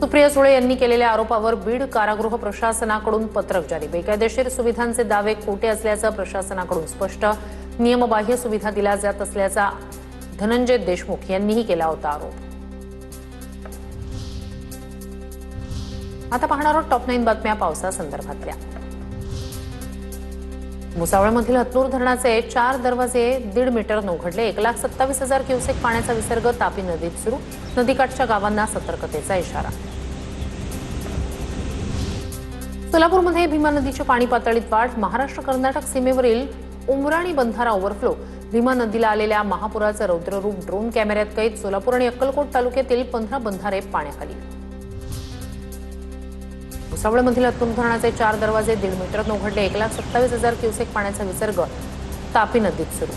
सुप्रिया सुळे यांनी केलेल्या आरोपावर बीड कारागृह प्रशासनाकडून पत्रक जारी। बेकायदेशीर सुविधांचे दावे खोटे असल्याचं प्रशासनाकडून स्पष्ट। नियमबाह्य सुविधा दिल्या जात असल्याचा धनंजय देशमुख यांनीही केला होता आरोप। आता पाहणार आहोत टॉप 9 बातम्या पावसासंदर्भातल्या। भुसावळमधील हतनूर धरणाचे 4 दरवाजे 1.5 मीटरने उघडले। 1,27,000 क्युसेक पाण्याचा विसर्ग तापी नदीत सुरू। नदीकाठच्या गावांना सतर्कतेचा इशारा। सोलापूरमध्ये भीमा नदीच्या पाणी पातळीत वाढ। महाराष्ट्र कर्नाटक सीमेवरील उमराणी बंधारा ओव्हरफ्लो। भीमा नदीला आलेल्या महापुराचं रौद्ररूप ड्रोन कॅमेऱ्यात कैद। सोलापूर आणि अक्कलकोट तालुक्यातील 15 बंधारे पाण्याखाली। भुसावळमधील हतनूर धरणाचे 4 दरवाजे 1.5 मीटरने उघडले। 1,27,000 क्युसेक पाण्याचा विसर्ग तापी नदीत सुरू।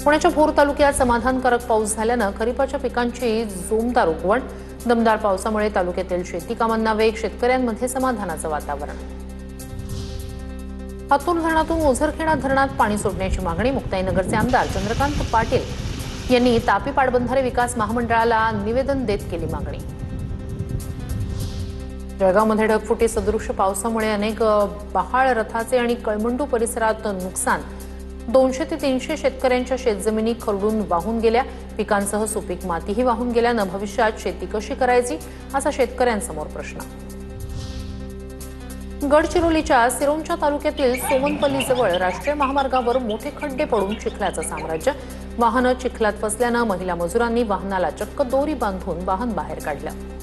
पुण्याच्या भोर तालुक्यात समाधानकारक पाऊस झाल्यानं खरीपाच्या पिकांची जोमदार उगवण। दमदार पावसामुळे तालुक्यातील शेती कामांना वेग। शेतकऱ्यांमध्ये समाधानाचं वातावरण। हतनूर धरणातून ओझरखेडा धरणात पाणी सोडण्याची मागणी। मुक्ताईनगरचे आमदार चंद्रकांत पाटील यांनी तापी पाटबंधारे विकास महामंडळाला निवेदन देत केली मागणी। जळगावमध्ये ढगफुटी सदृश पावसामुळे अनेक बहाळ रथाचे आणि कळमंडू परिसरात नुकसान। 200 ते 300 शेतकऱ्यांच्या शेतजमिनी खरडून वाहून गेल्या। पिकांसह सुपीक मातीही वाहून गेल्यानं भविष्यात शेती कशी करायची असा शेतकऱ्यांसमोर प्रश्न। गडचिरोलीच्या सिरोंचा तालुक्यातील सोमनपल्लीजवळ राष्ट्रीय महामार्गावर मोठे खड्डे पडून चिखलाचं साम्राज्य। वाहनं चिखलात फसल्यानं महिला मजुरांनी वाहनाला चक्क दोरी बांधून वाहन बाहेर काढलं।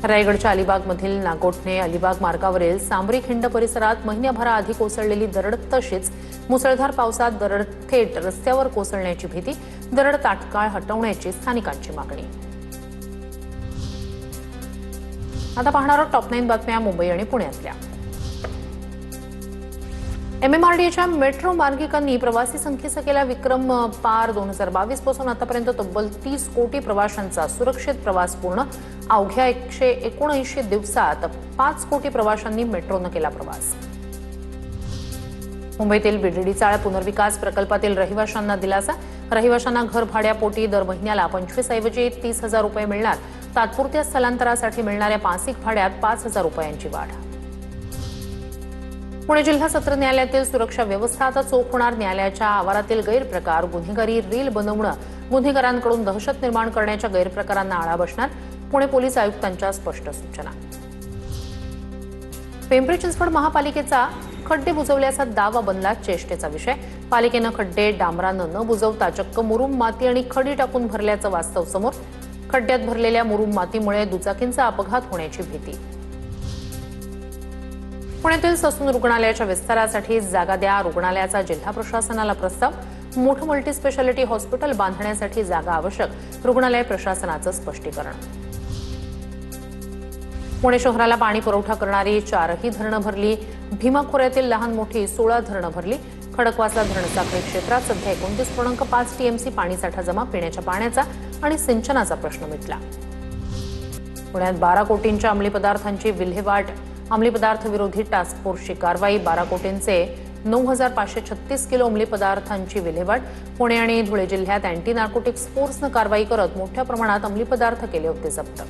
रायगडच्या अलिबागमधील नागोठणे अलिबाग मार्गावरील सांबरी खिंड परिसरात महिन्याभराआधी कोसळलेली दरड तशीच। मुसळधार पावसात दरड थेट रस्त्यावर कोसळण्याची भीती। दरड तात्काळ हटवण्याची स्थानिकांची मागणी। आता पाहणार आहोत टॉप 9 बातम्या मुंबई आणि पुण्यातल्या। MMRDAच्या मेट्रो मार्गिकांनी प्रवासी संख्येचा केला विक्रम पार। 2022 पासून आतापर्यंत तब्बल 30 कोटी प्रवाशांचा सुरक्षित प्रवास पूर्ण। अवघ्या 179 दिवसात 5 कोटी प्रवाशांनी मेट्रोनं केला प्रवास। मुंबईतील बीडीडी चाळ पुनर्विकास प्रकल्पातील रहिवाशांना दिलासा। रहिवाशांना घर भाड्यापोटी दर महिन्याला 25 ऐवजी 30,000 रुपये मिळणार। तात्पुरत्या स्थलांतरासाठी मिळणाऱ्या मासिक भाड्यात 5,000 रुपयांची वाढ। पुणे जिल्हा सत्र न्यायालयातील सुरक्षा व्यवस्था आता चोख होणार। न्यायालयाच्या आवारातील गैरप्रकार गुन्हेगारी रील बनवणं, गुन्हेगारांकडून दहशत निर्माण करण्याच्या गैरप्रकारांना आळा बसणार। पुणे पोलीस आयुक्तांच्या स्पष्ट सूचना। पिंपरी चिंचवड महापालिकेचा खड्डे बुजवल्याचा दावा बनला चेष्टेचा विषय। पालिकेनं खड्डे डांबरानं न बुजवता चक्क मुरुम माती आणि खडी टाकून भरल्याचं वास्तव समोर। खड्ड्यात भरलेल्या मुरुम मातीमुळे दुचाकींचा अपघात होण्याची भीती। पुण्यातील ससून रुग्णालयाच्या विस्तारासाठी जागा द्या। रुग्णालयाचा जिल्हा प्रशासनाला प्रस्ताव। मोठं मल्टीस्पेशालिटी हॉस्पिटल बांधण्यासाठी जागा आवश्यक। रुग्णालय प्रशासनाचं स्पष्टीकरण। पुणे शहराला पाणी पुरवठा करणारी 4ही धरणं भरली। भीमा खोऱ्यातील लहान मोठी 16 धरणं भरली। खडकवासला धरण साखळी क्षेत्रात सध्या 29.5 टीएमसी पाणीसाठा जमा। पिण्याच्या पाण्याचा आणि सिंचनाचा प्रश्न मिटला। पुण्यात 12 कोटींच्या अंमली पदार्थांची विल्हेवाट। अंमली पदार्थ विरोधी टास्क फोर्सची कारवाई। 12 कोटींचे 9,536 किलो अंमली पदार्थांची विल्हेवाट। पुणे आणि धुळे जिल्ह्यात अँटी नार्कोटिक्स फोर्सनं कारवाई करत मोठ्या प्रमाणात अंमली पदार्थ केले होते जप्त।